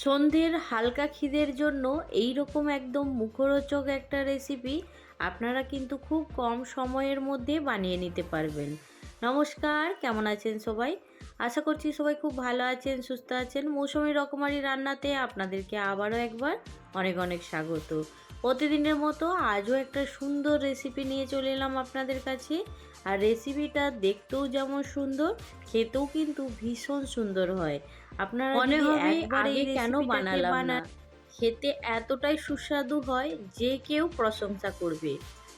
সন্ধ্যের হালকা খিদের জন্য এই রকম একদম মুখরোচক একটা রেসিপি আপনারা কিন্তু খুব কম সময়ের মধ্যে বানিয়ে নিতে পারবেন। নমস্কার, কেমন আছেন সবাই? আশা করছি সবাই খুব ভালো আছেন, সুস্থ আছেন। মৌসুমী রকমারি রান্নাতে আপনাদেরকে আবারও একবার অনেক অনেক স্বাগত। প্রতিদিনের মতো আজও একটা সুন্দর রেসিপি নিয়ে চলে এলাম আপনাদের কাছে। আর রেসিপিটা দেখতেও যেমন সুন্দর, খেতেও কিন্তু ভীষণ সুন্দর হয়। আপনারা মনে যদি হবে একবার এই আগে কেন রেসিপিটাকে বানালাম না। বানান, খেতে এতটাই সুস্বাদু হয় যে কেউ প্রশংসা করবে।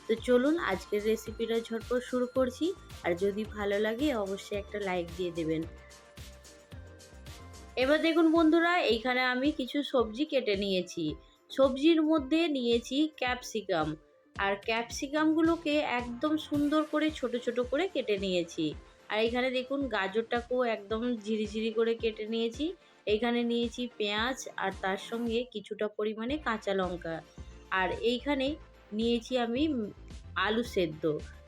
তো চলুন আজকের রেসিপিটা ঝটপট শুরু করছি। আর যদি ভালো লাগে অবশ্যই একটা লাইক দিয়ে দেবেন। এবার দেখুন বন্ধুরা, এইখানে আমি কিছু সবজি কেটে নিয়েছি। সবজির মধ্যে নিয়েছি ক্যাপসিকাম। আর ক্যাপসিকামগুলোকে একদম সুন্দর করে ছোট ছোট করে কেটে নিয়েছি। আর এখানে দেখুন গাজরটাকেও একদম ঝিরিঝিরি করে কেটে নিয়েছি। এইখানে নিয়েছি পেঁয়াজ আর তার সঙ্গে কিছুটা পরিমাণে কাঁচা লঙ্কা। আর এইখানে নিয়েছি আমি আলু সেদ্ধ।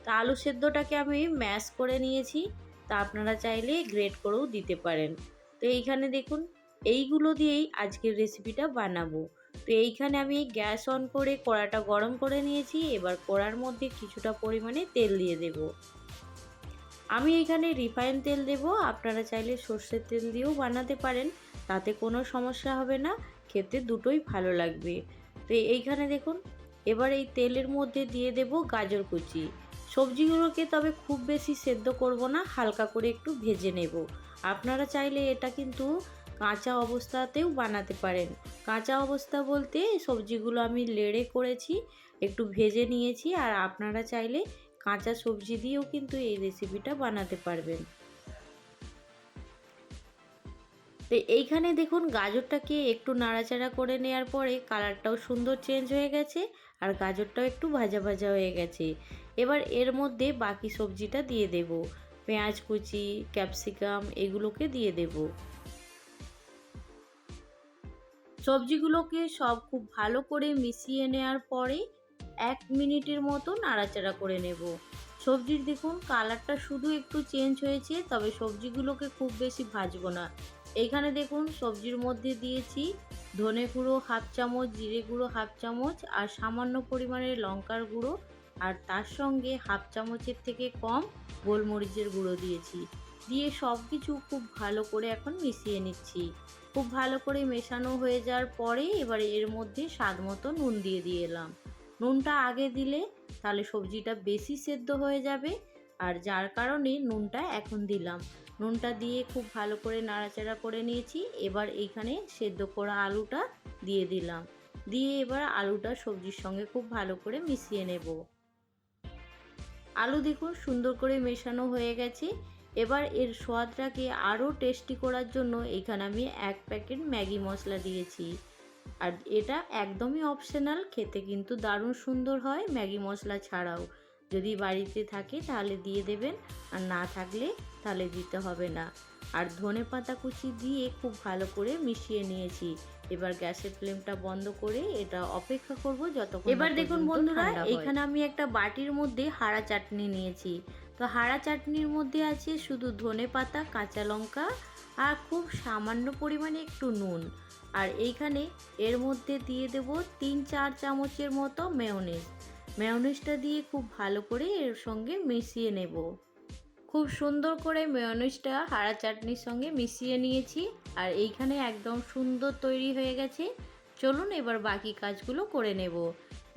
তা আলু সেদ্ধটাকে আমি ম্যাশ করে নিয়েছি। তা আপনারা চাইলে গ্রেট করেও দিতে পারেন। তো এইখানে দেখুন, এইগুলো দিয়েই আজকের রেসিপিটা বানাবো। তো এইখানে আমি গ্যাস অন করে কড়াটা গরম করে নিয়েছি। এবার কড়ার মধ্যে কিছুটা পরিমাণে তেল দিয়ে দেব। আমি এখানে রিফাইন তেল দেব, আপনারা চাইলে সর্ষের তেল দিয়েও বানাতে পারেন, তাতে কোনো সমস্যা হবে না, খেতে দুটোই ভালো লাগবে। তো এইখানে দেখুন, এবার এই তেলের মধ্যে দিয়ে দেব গাজর কুচি। সবজিগুলোকে তবে খুব বেশি সেদ্ধ করব না, হালকা করে একটু ভেজে নেব। আপনারা চাইলে এটা কিন্তু কাঁচা অবস্থাতেও বানাতে পারেন। কাঁচা অবস্থা বলতে সবজিগুলো আমি লেড়ে করেছি, একটু ভেজে নিয়েছি। আর আপনারা চাইলে কাঁচা সবজি দিয়েও কিন্তু এই রেসিপিটা বানাতে পারবেন। তো এইখানে দেখুন গাজরটাকে একটু নাড়াচাড়া করে নেওয়ার পরে কালারটাও সুন্দর চেঞ্জ হয়ে গেছে। আর গাজরটাও একটু ভাজা ভাজা হয়ে গেছে। এবার এর মধ্যে বাকি সবজিটা দিয়ে দেব। পেঁয়াজ কুচি, ক্যাপসিকাম এগুলোকে দিয়ে দেব। সবজিগুলোকে সব খুব ভালো করে মিশিয়ে নেওয়ার পরে 1 মিনিটের মতো নাড়াচাড়া করে নেব। সবজির দেখুন কালারটা শুধু একটু চেঞ্জ হয়েছে, তবে সবজিগুলোকে খুব বেশি ভাজবো না। এইখানে দেখুন সবজির মধ্যে দিয়েছি ধনে গুঁড়ো হাফ চামচ, জিরে গুঁড়ো হাফ চামচ আর সামান্য পরিমাণের লঙ্কার গুঁড়ো। আর তার সঙ্গে হাফ চামচের থেকে কম গোলমরিচের গুঁড়ো দিয়েছি। দিয়ে সব কিছু খুব ভালো করে এখন মিশিয়ে নিচ্ছি। খুব ভালো করে মেশানো হয়ে যাওয়ার পরে এবারে এর মধ্যে স্বাদ মতো নুন দিয়ে এলাম। নুনটা আগে দিলে তাহলে সবজিটা বেশি সেদ্ধ হয়ে যাবে, আর যার কারণে নুনটা এখন দিলাম। নুনটা দিয়ে খুব ভালো করে নাড়াচাড়া করে নিয়েছি। এবার এইখানে সেদ্ধ করা আলুটা দিয়ে দিলাম। দিয়ে এবার আলুটা সবজির সঙ্গে খুব ভালো করে মিশিয়ে নেব। আলু দেখুন সুন্দর করে মেশানো হয়ে গেছে। এবার এর স্বাদটাকে আরও টেস্টি করার জন্য এখানে আমি 1 প্যাকেট ম্যাগি মশলা দিয়েছি। আর এটা একদমই অপশনাল, খেতে কিন্তু দারুণ সুন্দর হয় ম্যাগি মশলা ছাড়াও। যদি বাড়িতে থাকে তাহলে দিয়ে দেবেন, আর না থাকলে তাহলে দিতে হবে না। আর ধনেপাতা কুচি দিয়ে খুব ভালো করে মিশিয়ে নিয়েছি। এবার গ্যাসের ফ্লেমটা বন্ধ করে এটা অপেক্ষা করব যতক্ষণ। এবার দেখুন বন্ধুরা, এখানে আমি একটা বাটির মধ্যে হাঁড়া চাটনি নিয়েছি। তো হাঁড়া চাটনির মধ্যে আছে শুধু ধনেপাতা, কাঁচা লঙ্কা আর খুব সামান্য পরিমাণে একটু নুন। আর এইখানে এর মধ্যে দিয়ে দেব 3-4 চামচের মতো মেয়োনেজ। মেয়োনেজটা দিয়ে খুব ভালো করে এর সঙ্গে মিশিয়ে নেব। খুব সুন্দর করে মেয়োনেজটা হাঁড়া চাটনির সঙ্গে মিশিয়ে নিয়েছি। আর এইখানে একদম সুন্দর তৈরি হয়ে গেছে। চলুন এবার বাকি কাজগুলো করে নেব।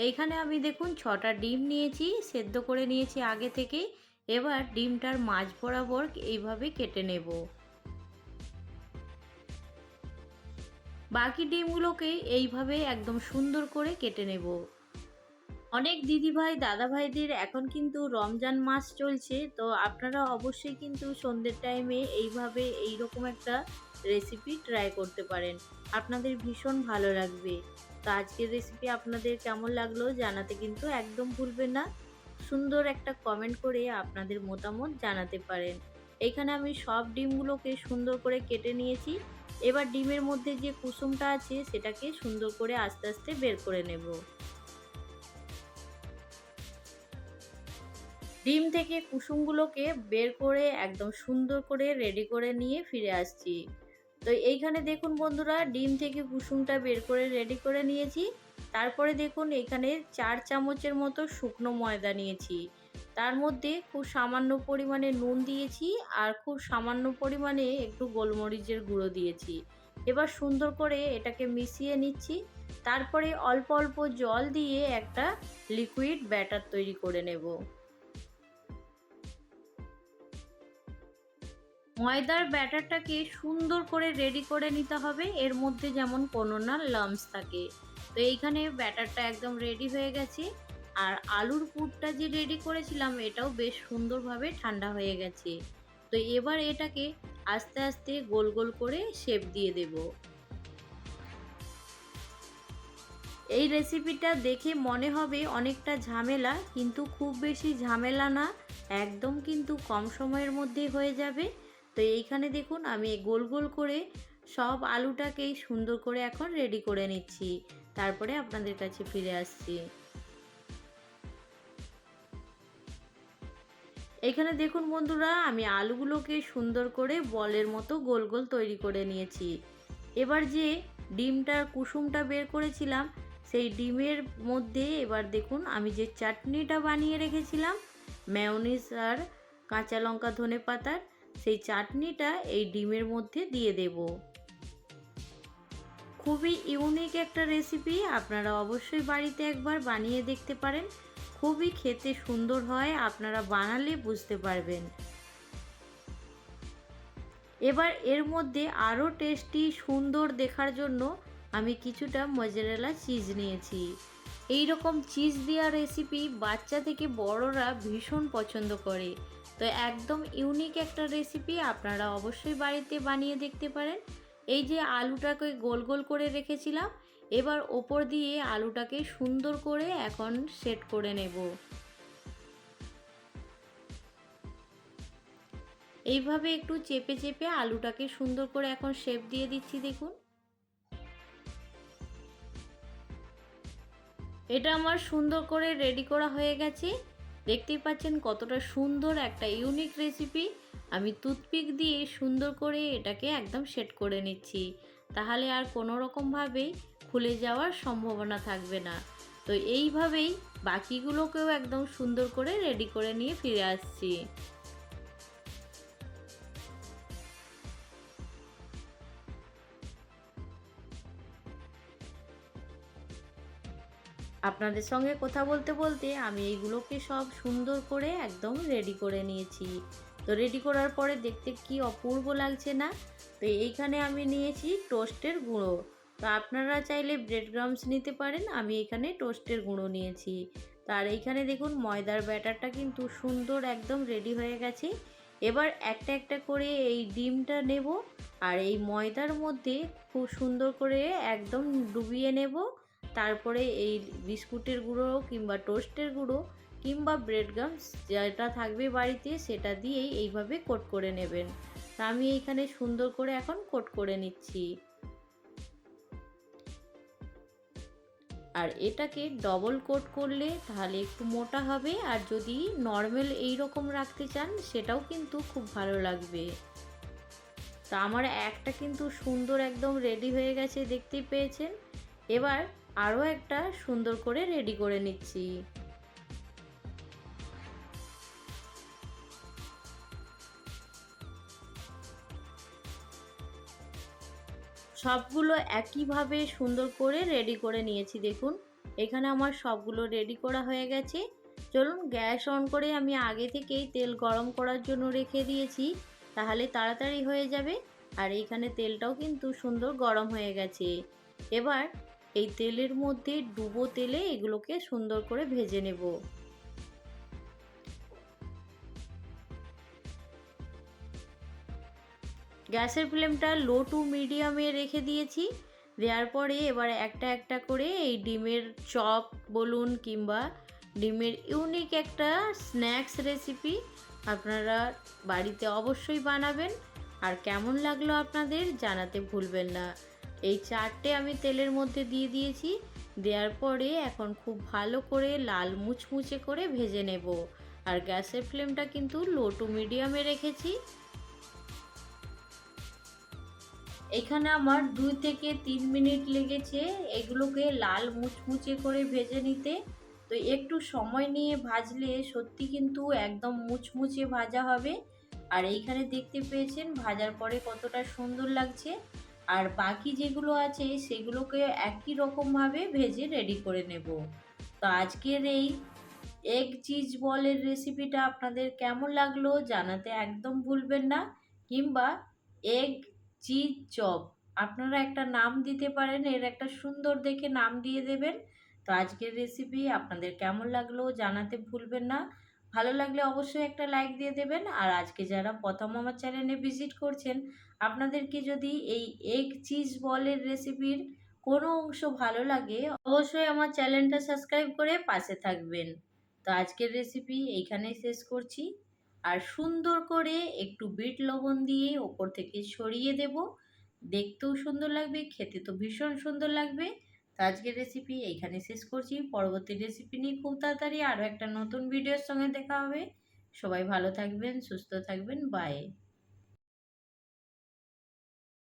এইখানে আমি দেখুন 6টা ডিম নিয়েছি, সেদ্ধ করে নিয়েছি আগে থেকেই। এবার ডিমটার মাঝ বরাবর এইভাবে কেটে নেব। বাকি ডিমগুলোকে এইভাবে একদম সুন্দর করে কেটে নেব। অনেক দিদিভাই দাদাভাইদের এখন কিন্তু রমজান মাস চলছে, তো আপনারা অবশ্যই কিন্তু সন্ধ্যের টাইমে এইভাবে এইরকম একটা রেসিপি ট্রাই করতে পারেন। আপনাদের ভীষণ ভালো লাগবে। তো আজকের রেসিপি আপনাদের কেমন লাগলো জানাতে কিন্তু একদম ভুলবেন না। সুন্দর একটা কমেন্ট করে আপনাদের মতামত জানাতে পারেন। এখানে আমি সব ডিমগুলোকে সুন্দর করে কেটে নিয়েছি। এবার ডিমের মধ্যে যে কুসুমটা আছে সেটাকে সুন্দর করে আস্তে আস্তে বের করে নেব। ডিম থেকে কুসুমগুলোকে বের করে একদম সুন্দর করে রেডি করে নিয়ে ফিরে আসছি। তো এইখানে দেখুন বন্ধুরা, ডিম থেকে কুসুমটা বের করে রেডি করে নিয়েছি। তারপরে দেখুন এখানে 4 চামচের মতো শুকনো ময়দা নিয়েছি। তার মধ্যে খুব সামান্য পরিমাণে নুন দিয়েছি আর খুব সামান্য পরিমাণে একটু গোলমরিচের গুঁড়ো দিয়েছি। এবার সুন্দর করে এটাকে মিশিয়ে নিচ্ছি। তারপরে অল্প অল্প জল দিয়ে একটা লিকুইড ব্যাটার তৈরি করে নেব। ময়দার ব্যাটারটাকে সুন্দর করে রেডি করে নিতে হবে, এর মধ্যে যেমন কোনো না লাম্পস থাকে। তো এইখানে ব্যাটারটা একদম রেডি হয়ে গেছে। আর আলুর পুরটা যে রেডি করেছিলাম এটাও বেশ সুন্দরভাবে ঠান্ডা হয়ে গেছে। তো এবার এটাকে আস্তে আস্তে গোল গোল করে শেপ দিয়ে দেব। এই রেসিপিটা দেখে মনে হবে অনেকটা ঝামেলা, কিন্তু খুব বেশি ঝামেলা না, একদম কিন্তু কম সময়ের মধ্যেই হয়ে যাবে। তো এইখানে দেখুন আমি গোল গোল করে সব আলুটাকেই সুন্দর করে এখন রেডি করে নিচ্ছি। তারপরে আপনাদের কাছে ফিরে আসছি। এখানে দেখুন বন্ধুরা, আমি আলুগুলোকে সুন্দর করে বলের মতো গোল গোল তৈরি করে নিয়েছি। এবার যে ডিমটার কুসুমটা বের করেছিলাম সেই ডিমের মধ্যে এবার দেখুন আমি যে চাটনিটা বানিয়ে রেখেছিলাম মেয়োনিজ আর কাঁচা লঙ্কা ধনেপাতার, সেই চাটনিটা এই ডিমের মধ্যে দিয়ে দেব। খুবই ইউনিক একটা রেসিপি, আপনারা অবশ্যই বাড়িতে একবার বানিয়ে দেখতে পারেন। খুবই খেতে সুন্দর হয়, আপনারা বানালে বুঝতে পারবেন। এবার এর মধ্যে আরও টেস্টি সুন্দর দেখার জন্য আমি কিছুটা মজেরেলা চিজ নিয়েছি। এই রকম চিজ দেওয়া রেসিপি বাচ্চা থেকে বড়রা ভীষণ পছন্দ করে। তো একদম ইউনিক একটা রেসিপি, আপনারা অবশ্যই বাড়িতে বানিয়ে দেখতে পারেন। এই যে আলুটাকে গোল গোল করে রেখেছিলাম, এবার ওপর দিয়ে আলুটাকে সুন্দর করে এখন সেট করে নেব। এইভাবে একটু চেপে চেপে আলুটাকে সুন্দর করে এখন শেপ দিয়ে দিচ্ছি। দেখুন এটা আমার সুন্দর করে রেডি করা হয়ে গেছে। দেখতেই পাচ্ছেন কতটা সুন্দর একটা ইউনিক রেসিপি। আমি টুথপিক দিয়ে সুন্দর করে এটাকে একদম সেট করে নিচ্ছি, তাহলে আর কোনো রকমভাবেই খুলে যাওয়ার সম্ভাবনা থাকবে না। তো এইভাবেই বাকিগুলোকেও একদম সুন্দর করে রেডি করে নিয়ে ফিরে আসছি। আপনাদের সঙ্গে কথা বলতে বলতে আমি এইগুলোকে সব সুন্দর করে একদম রেডি করে নিয়েছি। তো রেডি করার পরে দেখতে কি অপূর্ব লাগছে না। তো এইখানে আমি নিয়েছি টোস্টের গুঁড়ো। তো আপনারা চাইলে ব্রেড ক্রাম্বস নিতে পারেন, আমি এখানে টোস্টের গুঁড়ো নিয়েছি। তার এইখানে দেখুন ময়দার ব্যাটারটা কিন্তু সুন্দর একদম রেডি হয়ে গেছে। এবার একটা একটা করে এই ডিমটা নেব আর এই ময়দার মধ্যে খুব সুন্দর করে একদম ডুবিয়ে নেব। তারপরে এই বিস্কুটের গুঁড়ো কিংবা টোস্টের গুঁড়ো কিংবা ব্রেড ক্রাম্বস যেটা থাকবে বাড়িতে সেটা দিয়েই এইভাবে কোট করে নেবেন। তা আমি এইখানে সুন্দর করে এখন কোট করে নিচ্ছি। আর এটাকে ডবল কোট করলে তাহলে একটু মোটা হবে, আর যদি নর্মাল এই রকম রাখতে চান সেটাও কিন্তু খুব ভালো লাগবে। তা আমার একটা কিন্তু সুন্দর একদম রেডি হয়ে গেছে, দেখতেই পেয়েছেন। এবার আরও একটা সুন্দর করে রেডি করে নিচ্ছি। সবগুলো একইভাবে সুন্দর করে রেডি করে নিয়েছি। দেখুন এখানে আমার সবগুলো রেডি করা হয়ে গেছে। চলুন গ্যাস অন করে আমি আগে থেকেই তেল গরম করার জন্য রেখে দিয়েছি, তাহলে তাড়াতাড়ি হয়ে যাবে। আর এইখানে তেলটাও কিন্তু সুন্দর গরম হয়ে গেছে। এবার এই তেলের মধ্যে ডুবো তেলে এগুলোকে সুন্দর করে ভেজে নেব। গ্যাসের ফ্লেমটা লো টু মিডিয়ামে রেখে দিয়েছি। দেওয়ার পরে এবার একটা একটা করে এই ডিমের চপ বলুন কিংবা ডিমের ইউনিক একটা স্ন্যাক্স রেসিপি আপনারা বাড়িতে অবশ্যই বানাবেন। আর কেমন লাগলো আপনাদের জানাতে ভুলবেন না। এই চারটে আমি তেলের মধ্যে দিয়ে দিয়েছি। দেওয়ার পরে এখন খুব ভালো করে লাল মুচমুচে করে ভেজে নেব। আর গ্যাসের ফ্লেমটা কিন্তু লো টু মিডিয়ামে রেখেছি। এখানে আমার ২ থেকে ৩ মিনিট লেগেছে এগুলোকে লাল মুচমুচে করে ভেজে নিতে। তো একটু সময় নিয়ে ভাজলে সত্যি কিন্তু একদম মুচমুচে ভাজা হবে। আর এইখানে দেখতে পেয়েছেন ভাজার পরে কতটা সুন্দর লাগছে। আর বাকি যেগুলো আছে সেগুলোকে একই রকমভাবে ভেজে রেডি করে নেব। তো আজকের এই এগ চিজ বলের রেসিপিটা আপনাদের কেমন লাগলো জানাতে একদম ভুলবেন না। কিংবা এগ চিজ চপ আপনারা একটা নাম দিতে পারেন, এর একটা সুন্দর দেখে নাম দিয়ে দেবেন। তো আজকের রেসিপি আপনাদের কেমন লাগলো জানাতে ভুলবেন না। ভালো লাগলে অবশ্যই একটা লাইক দিয়ে দেবেন। আর আজকে যারা প্রথম আমার চ্যানেলে ভিজিট করছেন, আপনাদেরকে যদি এই এগ চিজ বলের রেসিপির কোনো অংশ ভালো লাগে অবশ্যই আমার চ্যানেলটা সাবস্ক্রাইব করে পাশে থাকবেন। তো আজকের রেসিপি এইখানেই শেষ করছি। আর সুন্দর করে একটু বিট লবণ দিয়ে ওপর থেকে ছড়িয়ে দেব। দেখতেও সুন্দর লাগবে, খেতে তো ভীষণ সুন্দর লাগবে। তো আজকের রেসিপি এইখানে শেষ করছি। পরবর্তী রেসিপি নিয়ে খুব তাড়াতাড়ি আরও একটা নতুন ভিডিওর সঙ্গে দেখা হবে। সবাই ভালো থাকবেন, সুস্থ থাকবেন, বাই।